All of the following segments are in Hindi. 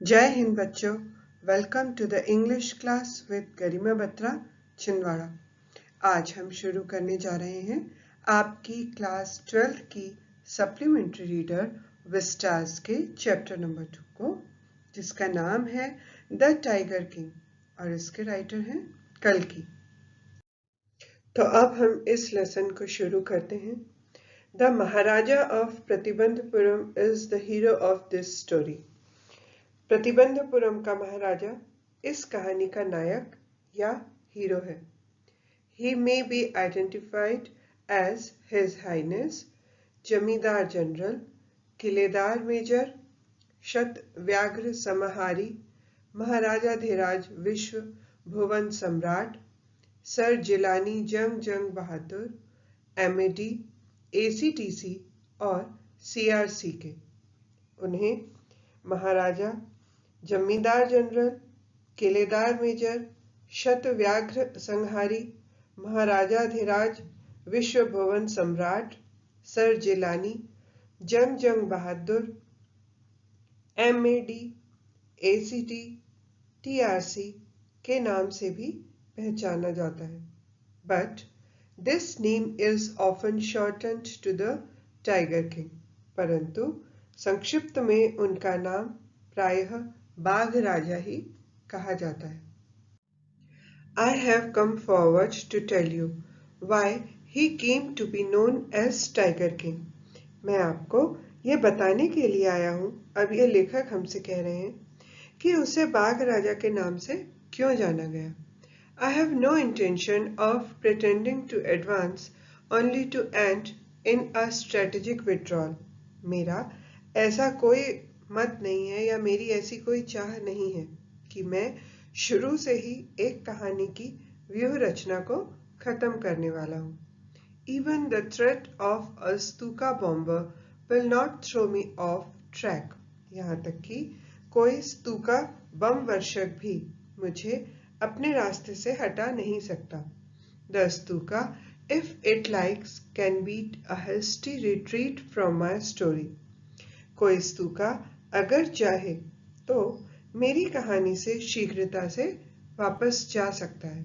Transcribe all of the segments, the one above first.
जय हिंद बच्चों, welcome to the English class with Garima Batra Chhindwara. आज हम शुरू करने जा रहे हैं आपकी क्लास 12th की सप्लीमेंट्री रीडर विस्टास के चैप्टर नंबर 2 को, जिसका नाम है द टाइगर किंग और इसके राइटर हैं कल्कि। तो अब हम इस लेसन को शुरू करते हैं। The Maharaja of Pratibandapuram is the hero of this story. Pratibandapuram का महाराजा इस कहानी का नायक या हीरो है। He may be identified as His Highness, जमींदार जनरल, किलेदार मेजर, शत व्याघ्र समहारी, महाराजाधिराज विश्व भुवन सम्राट, सर जिलानी जंग जंग बहादुर, MAD, ACTC और CRC के। उन्हें महाराजा, जमींदार जनरल, किलेदार मेजर, शत व्याघ्र संहारी, महाराजाधिराज विश्व भुवन सम्राट, सर जिलानी जंग जंग बहादुर, MAD, ACT, TRC के नाम से भी पहचाना जाता है। But this name is often shortened to the tiger king, परंतु संक्षिप्त में उनका नाम प्रायः बाघ राजा ही कहा जाता है। I have come forward to tell you why he came to be known as Tiger King. मैं आपको ये बताने के लिए आया हूँ, अब ये लेखक हमसे कह रहे हैं कि उसे बाघ राजा के नाम से क्यों जाना गया। I have no intention of pretending to advance only to end in a strategic withdrawal. मेरा ऐसा कोई मत नहीं है या मेरी ऐसी कोई चाह नहीं है कि मैं शुरू से ही एक कहानी की व्यूह रचना को खत्म करने वाला हूँ। Even the threat of a stuka bomber will not throw me off track. यहाँ तक कि कोई स्तूका बम वर्षक भी मुझे अपने रास्ते से हटा नहीं सकता। The stuka, if it likes, can beat a hasty retreat from my story. कोई स्तूका अगर चाहे तो मेरी कहानी से शीघ्रता से वापस जा सकता है।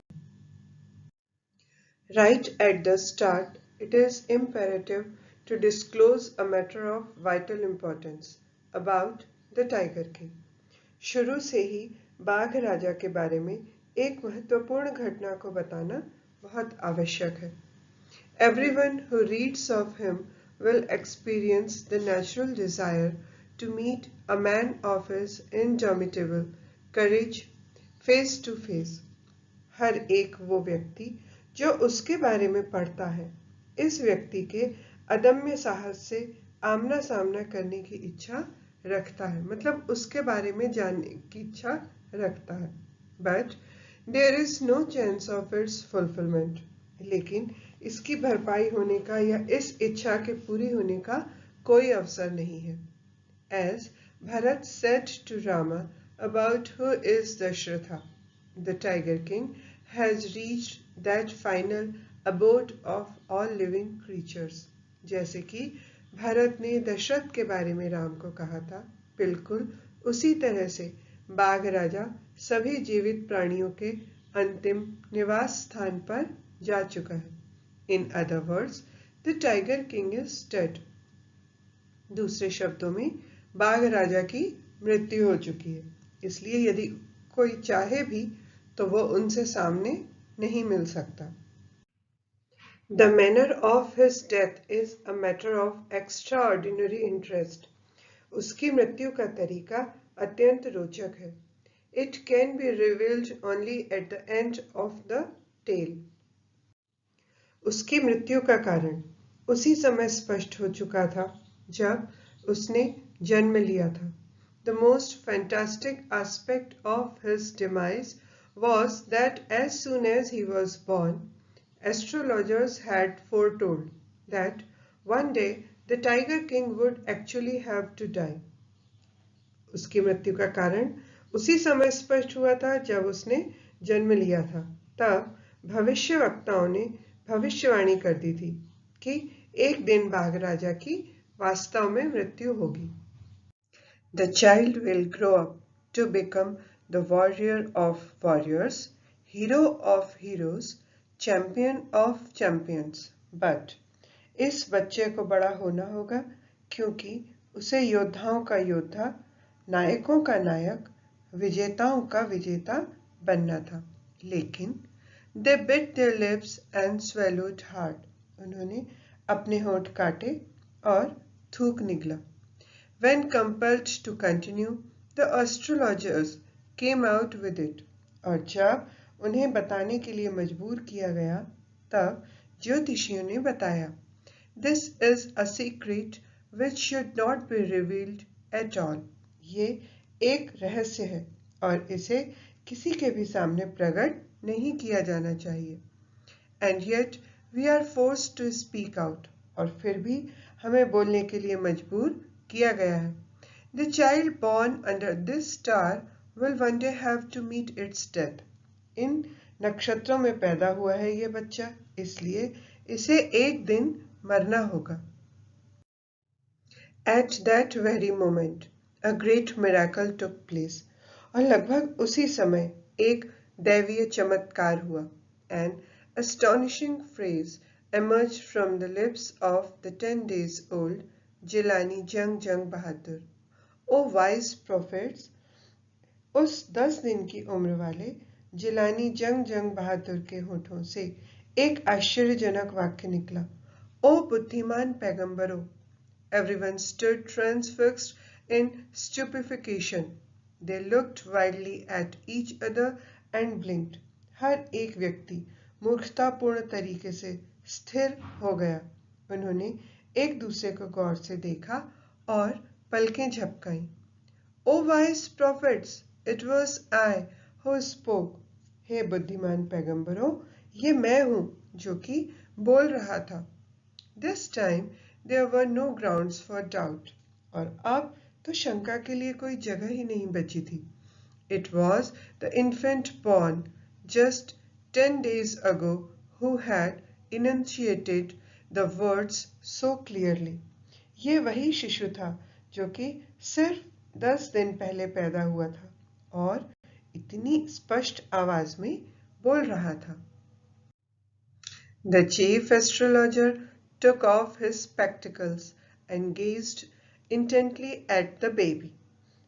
Right at the start, it is imperative to disclose a matter of vital importance about the Tiger King. शुरू से ही बाघ राजा के बारे में एक महत्वपूर्ण घटना को बताना बहुत आवश्यक है। Everyone who reads of him will experience the natural desire to meet a man of his indomitable courage face to face. हर एक वो व्यक्ति जो उसके बारे में पढ़ता है, इस व्यक्ति के अदम्य साहस से आमना सामना करने की इच्छा रखता है, मतलब उसके बारे में जानने की इच्छा रखता है। But there is no chance of its fulfillment. लेकिन इसकी भरपाई होने का या इस इच्छा के पूरी होने का कोई अवसर नहीं है। As Bharat said to Rama about who is Dashratha, the Tiger King has reached that final abode of all living creatures. जैसे कि भरत ने दशरथ के बारे में राम को कहा था, बिल्कुल उसी तरह से बाघ राजा सभी जीवित प्राणियों के अंतिम निवास स्थान पर जा चुका है। In other words, the Tiger King is dead. दूसरे शब्दों में बाघ राजा की मृत्यु हो चुकी है, इसलिए यदि कोई चाहे भी तो वो उनसे सामने नहीं मिल सकता। The manner of his death is a matter of extraordinary interest. उसकी मृत्यु का तरीका अत्यंत रोचक है। It can be revealed only at the end of the tale. उसकी मृत्यु का कारण उसी समय स्पष्ट हो चुका था जब उसने जन्म लिया था। The most fantastic aspect of his demise was that as soon as he was born, astrologers had foretold that one day the Tiger King would actually have to die. उसकी मृत्यु का कारण उसी समय स्पष्ट हुआ था जब उसने जन्म लिया था। तब भविष्यवक्ताओं ने भविष्यवाणी कर दी थी कि एक दिन बाघ राजा की वास्तव में मृत्यु होगी। The child will grow up to become the warrior of warriors, hero of heroes, champion of champions. But इस बच्चे को बड़ा होना होगा क्योंकि उसे योद्धाओं का योद्धा, नायकों का नायक, विजेताओं का विजेता बनना था। लेकिन they bit their lips and swallowed hard. उन्होंने अपने होंठ काटे और थूक निगला। When compelled to continue, the astrologers came out with it. और जब उन्हें बताने के लिए मजबूर किया गया, तब ज्योतिषियों ने बताया, This is a secret which should not be revealed at all. ये एक रहस्य है और इसे किसी के भी सामने प्रकट नहीं किया जाना चाहिए। And yet we are forced to speak out. और फिर भी हमें बोलने के लिए मजबूर किया गया है। The child born under this star will one day have to meet its death. इन नक्षत्रों में पैदा हुआ है ये बच्चा, इसलिए इसे एक दिन मरना होगा। At that very moment, a great miracle took place. और लगभग उसी समय एक दैवीय चमत्कार हुआ। An astonishing phrase emerged from the lips of the 10 days old Jilani Jung Jung Bahadur. O wise prophets, उस 10 दिन की उम्र वाले जिलानी जंग जंग बहादुर के होठों से एक आश्चर्यजनक वाक्य निकला। ओ बुद्धिमान पैगंबरों! Everyone stood transfixed in stupefaction. They looked wildly at each other and blinked. हर एक व्यक्ति मूर्खतापूर्ण तरीके से स्थिर हो गया। उन्होंने एक दूसरे को गौर से देखा और पलकें झपकाईं। O wise prophets, it was I who spoke. हे बुद्धिमान पैगंबरों, ये मैं हूँ जो कि बोल रहा था। This time there were no grounds for doubt. और अब तो शंका के लिए कोई जगह ही नहीं बची थी। It was the infant born just 10 days ago who had enunciated the words so clearly. ये वही शिशु था जो कि सिर्फ 10 दिन पहले पैदा हुआ था और इतनी स्पष्ट आवाज में बोल रहा था। The chief astrologer took off his spectacles and gazed intently at the baby.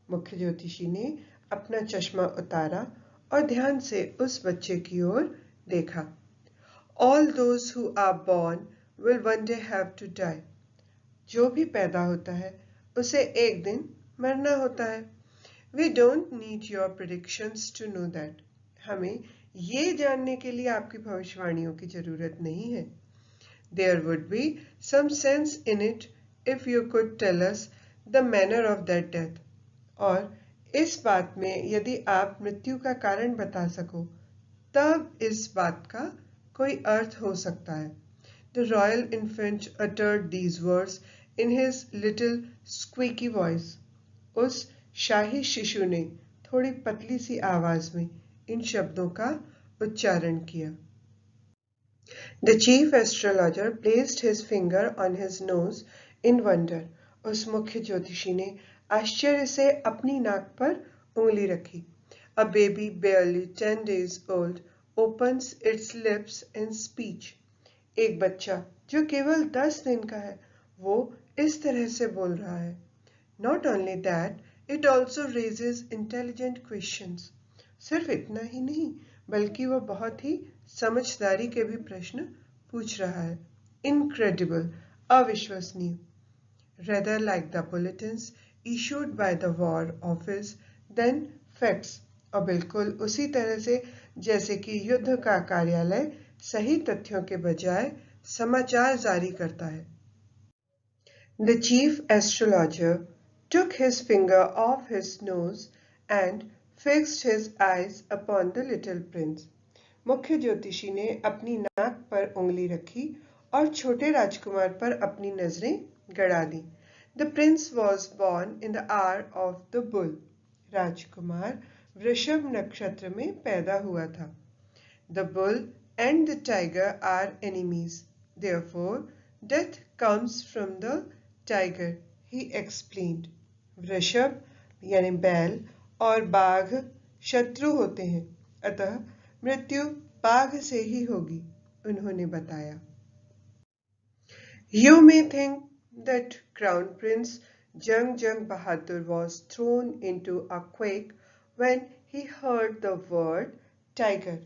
मुख्य ज्योतिषी ने अपना चश्मा उतारा और ध्यान से उस बच्चे की ओर देखा। All those who are born will one day have to die. जो भी पैदा होता है उसे एक दिन मरना होता है। We don't need your predictions to know that. हमें ये जानने के लिए आपकी भविष्यवाणियों की जरूरत नहीं है। There would be some sense in it if you could tell us the manner of that death. और इस बात में यदि आप मृत्यु का कारण बता सको, तब इस बात का कोई अर्थ हो सकता है। The royal infant uttered these words in his little squeaky voice. उस शाही शिशु ने थोड़ी पतली सी आवाज में इन शब्दों का उच्चारण किया। The chief astrologer placed his finger on his nose in wonder. उस मुख्य ज्योतिषी ने आश्चर्य से अपनी नाक पर उंगली रखी। A baby barely 10 days old opens its lips in speech. एक बच्चा जो केवल 10 दिन का है, वो इस तरह से बोल रहा है। Not only that, it also raises intelligent questions. सिर्फ इतना ही नहीं, बल्कि वो बहुत ही समझदारी के भी प्रश्न पूछ रहा है। Incredible, अविश्वसनीय। Rather like the bulletins issued by the War Office than facts. और बिल्कुल उसी तरह से जैसे कि युद्ध का कार्यालय सही तथ्यों के बजाय समाचार जारी करता है। The chief astrologer took his finger off his nose and fixed his eyes upon the little prince. मुख्य ज्योतिषी ने अपनी नाक पर उंगली रखी और छोटे राजकुमार पर अपनी नजरें गड़ा दी। The prince was born in the hour of the bull. राजकुमार वृषभ नक्षत्र में पैदा हुआ था। The bull and the tiger are enemies. Therefore, death comes from the tiger, he explained. वृषभ यानी बैल और बाघ शत्रु होते हैं, अतः मृत्यु बाघ से ही होगी, उन्होंने बताया। You may think that Crown Prince Jung Bahadur was thrown into a quake when he heard the word tiger.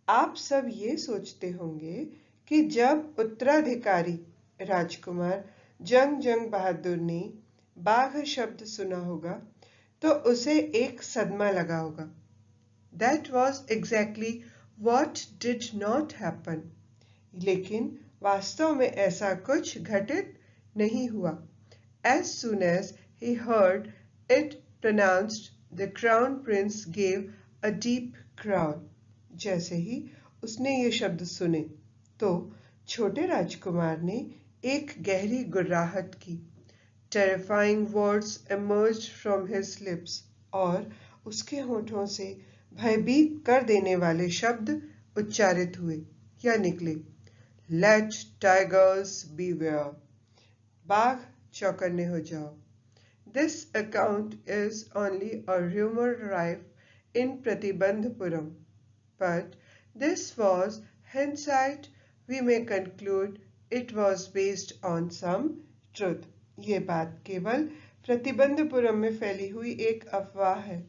आप सब ये सोचते होंगे कि जब उत्तराधिकारी राजकुमार जंग बहादुर ने बाघ शब्द सुना होगा तो उसे एक सदमा लगा होगा। That was exactly what did not happen. लेकिन वास्तव में ऐसा कुछ घटित नहीं हुआ। As soon as he heard it pronounced, the crown prince gave a deep growl. जैसे ही उसने ये शब्द सुने तो छोटे राजकुमार ने एक गहरी गुर्राहट की। Terrifying words emerged from his lips और उसके होठों से भयभीत कर देने वाले शब्द उच्चारित हुए या निकले। Let tigers beware. बाघ चौकन्ने हो जाओ। This account is only a rumor rife in Pratibandhapuram, but this was hindsight. We may conclude it was based on some truth. ये बात केवल प्रतिबंधपुरम में फैली हुई एक अफवाह है,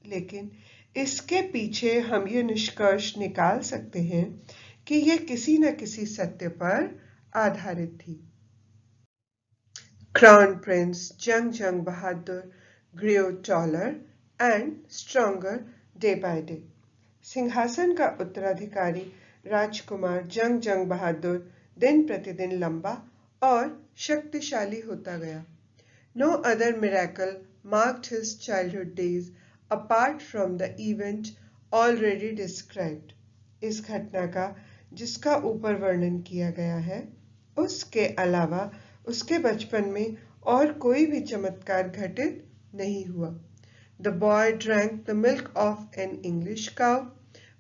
लेकिन इसके पीछे हम ये निष्कर्ष निकाल सकते हैं कि यह किसी न किसी सत्य पर आधारित थी। Crown Prince Jung Bahadur grew taller and stronger day by day. सिंहासन का उत्तराधिकारी राजकुमार जंग बहादुर दिन प्रतिदिन लंबा और शक्तिशाली होता गया। No other miracle marked his childhood days apart from the event already described. इस घटना का जिसका ऊपर वर्णन किया गया है, उसके अलावा उसके बचपन में और कोई भी चमत्कार घटित नहीं हुआ। The boy drank the milk of an English cow,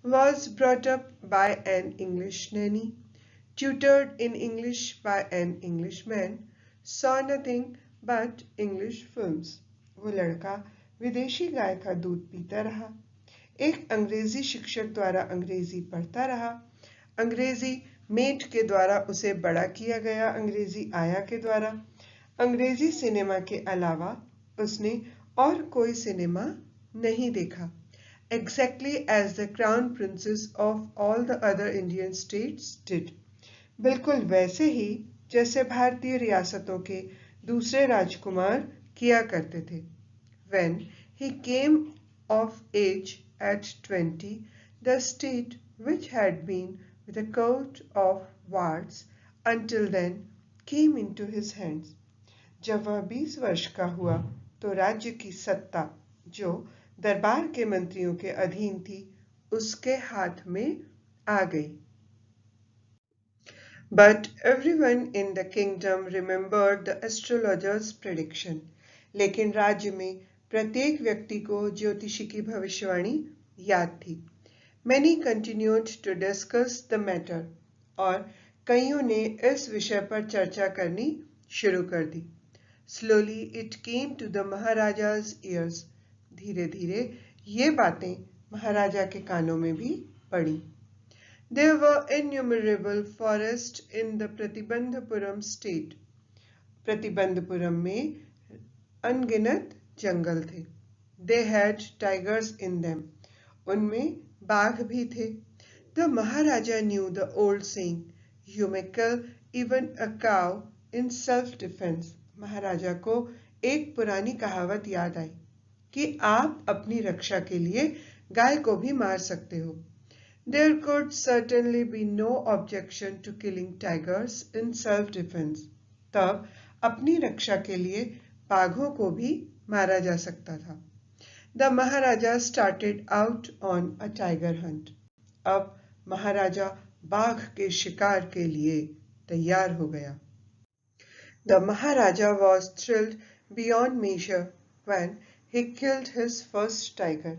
was brought up by an English nanny, tutored in English by an Englishman, saw nothing but English films. वो लड़का विदेशी गाय का दूध पीता रहा, एक अंग्रेजी शिक्षक द्वारा अंग्रेजी पढ़ता रहा, अंग्रेजी मेट के द्वारा उसे बड़ा किया गया अंग्रेजी आया के द्वारा, अंग्रेजी सिनेमा के अलावा उसने और कोई सिनेमा नहीं देखा। Exactly as the crown princes of all the other Indian states did. बिल्कुल वैसे ही जैसे भारतीय रियासतों के दूसरे राजकुमार किया करते थे। When he came of age at 20, the state which had been with a coat of wards until then came into his hands. जब वह 20 वर्ष का हुआ तो राज्य की सत्ता जो दरबार के मंत्रियों के अधीन थी उसके हाथ में आ गई। But everyone in the kingdom remembered the astrologer's prediction. लेकिन राज्य में प्रत्येक व्यक्ति को ज्योतिषी की भविष्यवाणी याद थी। Many continued to discuss the matter और कईयों ने इस विषय पर चर्चा करनी शुरू कर दी। Slowly it came to the Maharaja's ears. धीरे धीरे ये बातें महाराजा के कानों में भी पड़ी। There were innumerable forests in the Pratibandhapuram state. Pratibandapuram में अनगिनत जंगल थे। They had tigers in them. उनमें बाघ भी थे। The Maharaja knew the old saying, "You may kill even a cow in self-defense." महाराजा को एक पुरानी कहावत याद आई कि आप अपनी रक्षा के लिए गाय को भी मार सकते हो। There could certainly be no objection to killing tigers in self-defense. तब अपनी रक्षा के लिए बाघों को भी मारा जा सकता था। The Maharaja started out on a tiger hunt. अब महाराजा बाघ के शिकार के लिए तैयार हो गया। The Maharaja was thrilled beyond measure when he killed his first tiger.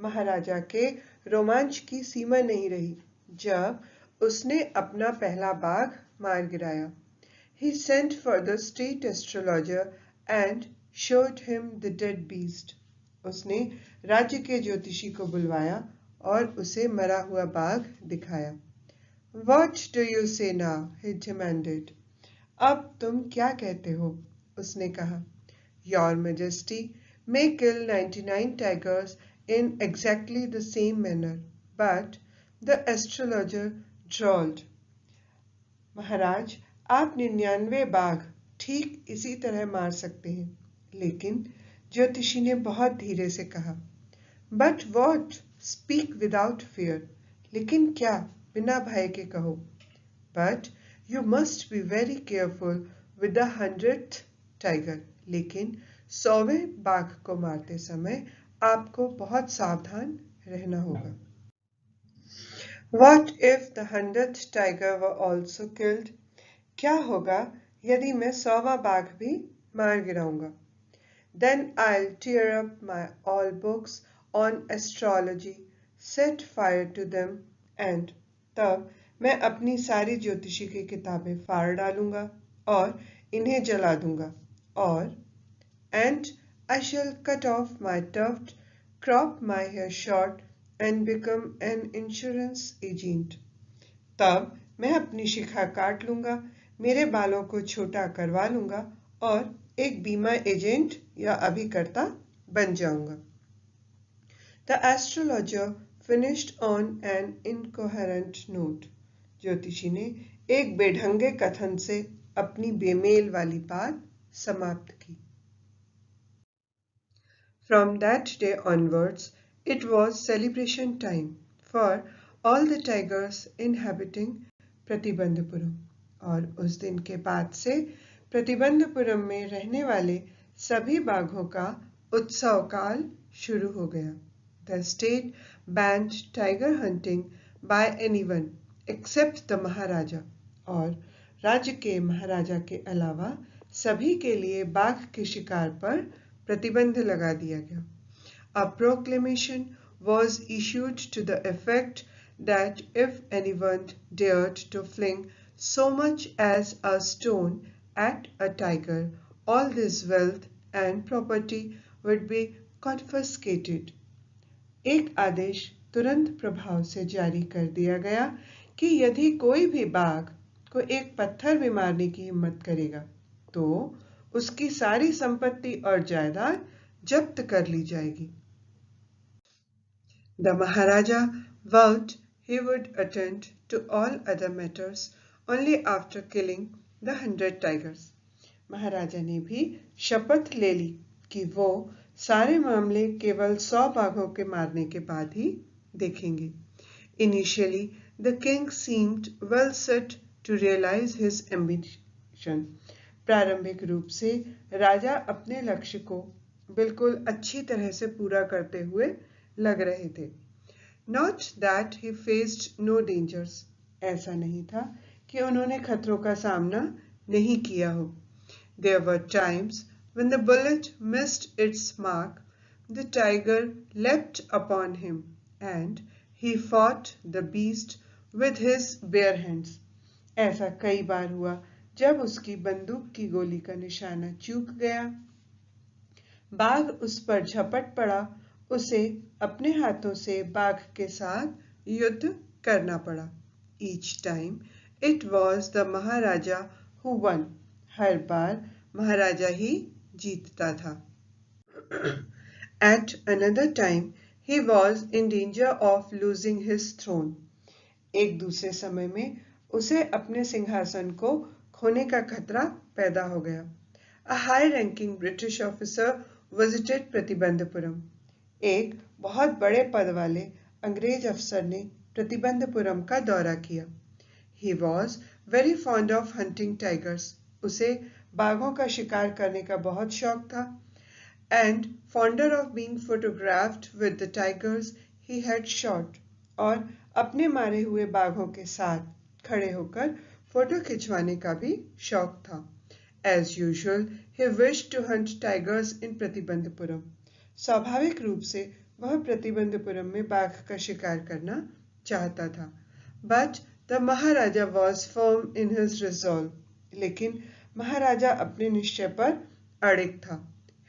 महाराजा के रोमांच की सीमा नहीं रही जब उसने अपना पहला बाघ मार गिराया। He sent for the state astrologer and showed him the dead beast. उसने राज्य के ज्योतिषी को बुलवाया और उसे मरा हुआ बाघ दिखाया। What do you say now? He demanded. अब तुम क्या कहते हो? उसने कहा। Your Majesty may kill 99 tigers in exactly the same manner, but the astrologer drawled. महाराज, आप 99 बाघ ठीक इसी तरह मार सकते हैं, लेकिन ज्योतिषी ने बहुत धीरे से कहा। But what? Speak without fear. लेकिन क्या? बिना भय के कहो। But you must be very careful with the 100th tiger. लेकिन 100वें बाघ को मारते समय आपको बहुत सावधान रहना होगा। What if the 100th tiger were also killed? क्या होगा यदि मैं 100वां बाघ भी मार गिराऊंगा? Then I'll tear up my all books on astrology, set fire to them, and तब मैं अपनी सारी ज्योतिषी की किताबें फाड़ डालूंगा और इन्हें जला दूंगा। और and I shall cut off my tuft, crop my hair short, and become an insurance agent. तब मैं अपनी शिखा काट लूंगा, मेरे बालों को छोटा करवा लूंगा और एक बीमा एजेंट या अभिकर्ता बन जाऊंगा। The astrologer finished on an incoherent note. ज्योतिषी ने एक बेढंगे कथन से अपनी बेमेल वाली बात समाप्त की। From that day onwards, it was celebration time for all the tigers inhabiting Pratibandapuram. और उस दिन के बाद से प्रतिबंधपुरम में रहने वाले सभी बाघों का उत्सव काल शुरू हो गया। The state banned tiger hunting by anyone except the महाराजा। और राज्य के महाराजा के अलावा सभी के लिए बाघ के शिकार पर प्रतिबंध लगा दिया गया। A proclamation was issued to the effect that if anyone dared to fling so much as a stone at a tiger, all his wealth and property would be confiscated. एक आदेश तुरंत प्रभाव से जारी कर दिया गया कि यदि कोई भी बाघ को एक पत्थर भी मारने की हिम्मत करेगा, तो उसकी सारी संपत्ति और जायदाद जब्त कर ली जाएगी। The Maharaja vowed he would attend to all other matters only after killing the 100 tigers. महाराजा ने भी शपथ ले ली कि वो सारे मामले केवल 100 बाघों के मारने के बाद ही देखेंगे। Initially, the king seemed well set to realize his ambition. प्रारंभिक रूप से राजा अपने लक्ष्य को बिल्कुल अच्छी तरह से पूरा करते हुए लग रहे थे। Not that he faced no dangers. ऐसा नहीं था कि उन्होंने खतरों का सामना नहीं किया हो। There were times when the bullet missed its mark, the tiger leapt upon him, and he fought the beast with his bare hands. ऐसा कई बार हुआ जब उसकी बंदूक की गोली का निशाना चूक गया, बाघ उस पर झपट पड़ा, उसे अपने हाथों से बाघ के साथ युद्ध करना पड़ा। Each time it was the Maharaja who won. हर बार महाराजा ही जीतता था। At another time he was in danger of losing his throne. एक दूसरे समय में उसे अपने सिंहासन को खोने का खतरा पैदा हो गया। A high-ranking British officer visited Pratibandapuram. एक बहुत बड़े पद वाले अंग्रेज अफसर ने प्रतिबंधपुरम का दौरा किया। He was very fond of hunting tigers. उसे बाघों का शिकार करने का बहुत शौक था। And fonder of being photographed with the tigers he had shot. और अपने मारे हुए बाघों के साथ खड़े होकर फोटो खिंचवाने का भी शौक था। As usual, he wished to hunt tigers in Pratibandapuram. स्वाभाविक रूप से वह प्रतिबंधपुरम में बाघ का शिकार करना चाहता था। But the Maharaja was firm in his resolve. लेकिन महाराजा अपने निश्चय पर अड़िग था।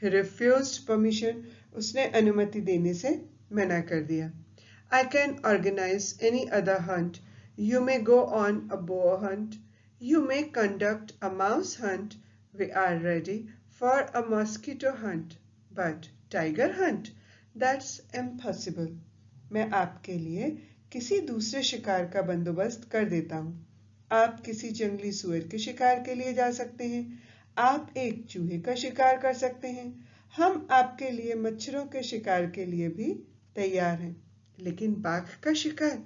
He refused permission उसने अनुमति देने से मना कर दिया। I can organize any other hunt. You may go on a boar hunt. You may conduct a mouse hunt. We are ready for a mosquito hunt. But tiger hunt? That's impossible. मैं आपके लिए किसी दूसरे शिकार का बंदोबस्त कर देता हूँ। आप किसी जंगली सुअर के शिकार के लिए जा सकते हैं। आप एक चूहे का शिकार कर सकते हैं। हम आपके लिए मच्छरों के शिकार के लिए भी तैयार हैं, लेकिन बाघ का शिकार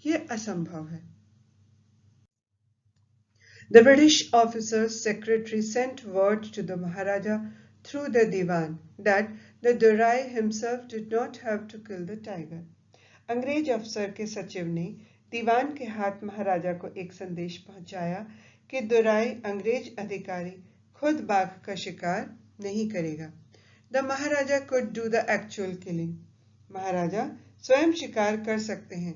ये असंभव है। The British officer's secretary sent word to the Maharaja through the Diwan that the Durai himself did not have to kill the tiger. अंग्रेज अफसर के सचिव ने दीवान के हाथ महाराजा को एक संदेश पहुंचाया कि दुराई अंग्रेज अधिकारी खुद बाघ का शिकार नहीं करेगा। The Maharaja could do the actual killing. महाराजा स्वयं शिकार कर सकते हैं।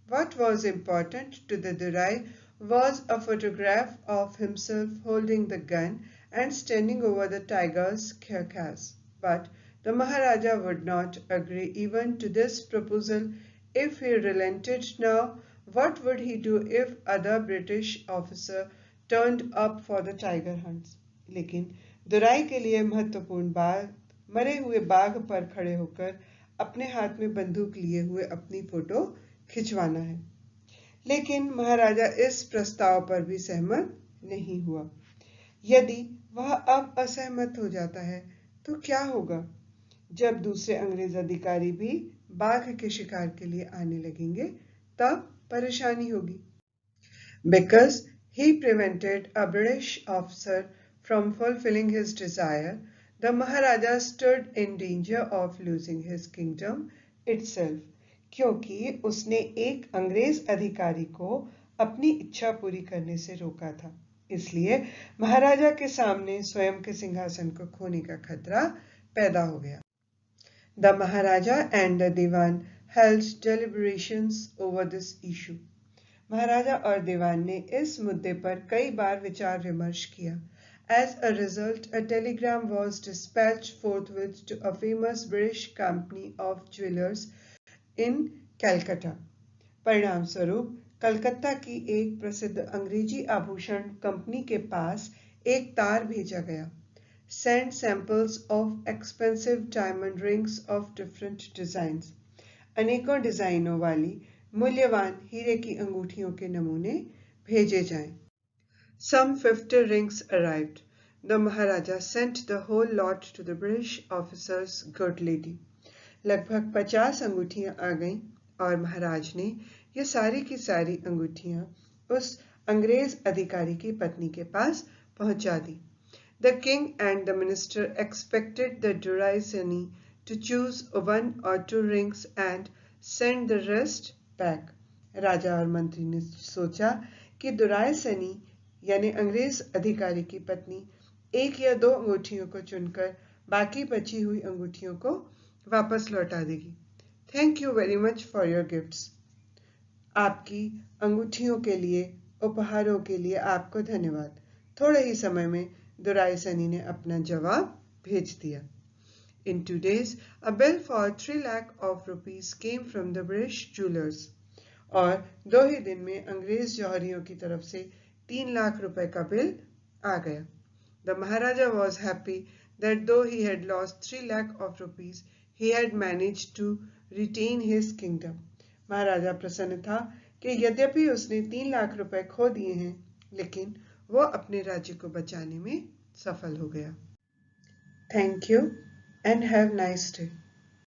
What was important to the Durai was a photograph of himself holding the gun and standing over the tiger's carcass. But the Maharaja would not agree even to this proposal. If he relented now, what would he do if other British officer turned up for the tiger hunts? लेकिन दुराई के लिए महत्वपूर्ण बात मरे हुए बाघ पर खड़े होकर अपने हाथ में बंदूक लिए हुए अपनी फोटो खिंचवाना है। लेकिन महाराजा इस प्रस्ताव पर भी सहमत नहीं हुआ। यदि वह अब असहमत हो जाता है तो क्या होगा? जब दूसरे अंग्रेज अधिकारी भी बाघ के शिकार के लिए आने लगेंगे तब परेशानी होगी। Because he prevented a British officer from fulfilling his desire, the Maharaja stood in danger of losing his kingdom itself. क्योंकि उसने एक अंग्रेज अधिकारी को अपनी इच्छा पूरी करने से रोका था, इसलिए महाराजा के सामने स्वयं के सिंहासन को खोने का खतरा पैदा हो गया। The Maharaja and the Diwan held deliberations over this issue. महाराजा और दीवान ने इस मुद्दे पर कई बार विचार विमर्श किया। As a result, a telegram was dispatched forthwith to a famous British company of jewelers in Calcutta. परिणाम स्वरूप कलकत्ता की एक प्रसिद्ध अंग्रेजी आभूषण कंपनी के पास एक तार भेजा गया। Send samples of expensive diamond rings of different designs. अनेकों डिजाइनों वाली मूल्यवान हीरे की अंगूठियों के नमूने भेजे जाएं। Some 50 rings arrived. The Maharaja sent the whole lot to the British officer's good lady. लगभग 50 अंगूठियां आ गईं और महाराज ने ये सारी की सारी अंगूठियां उस अंग्रेज अधिकारी की पत्नी के पास पहुंचा दी। The king and the minister expected the Durai Seni to choose 1 or 2 rings and send the rest back. राजा और मंत्री ने सोचा कि दुराई सनी यानी अंग्रेज अधिकारी की पत्नी 1 या 2 अंगूठियों को चुनकर बाकी बची हुई अंगूठियों को वापस लौटा देगी। Thank you very much for your gifts. आपकी अंगूठियों के लिए उपहारों के लिए आपको धन्यवाद। थोड़े ही समय में दुराई सनी ने अपना जवाब भेज दिया। In 2 days, a bill for 3 lakh of rupees came from the British jewelers. और 2 ही दिन में अंग्रेज जौहरियों की तरफ से 3 लाख रुपए का बिल आ गया। The Maharaja was happy that though he had lost 3 lakh of rupees, he had managed to retain his kingdom. महाराजा प्रसन्न था कि यद्यपि उसने 3 लाख रुपए खो दिए हैं, लेकिन वो अपने राज्य को बचाने में सफल हो गया। Thank you and have a nice day.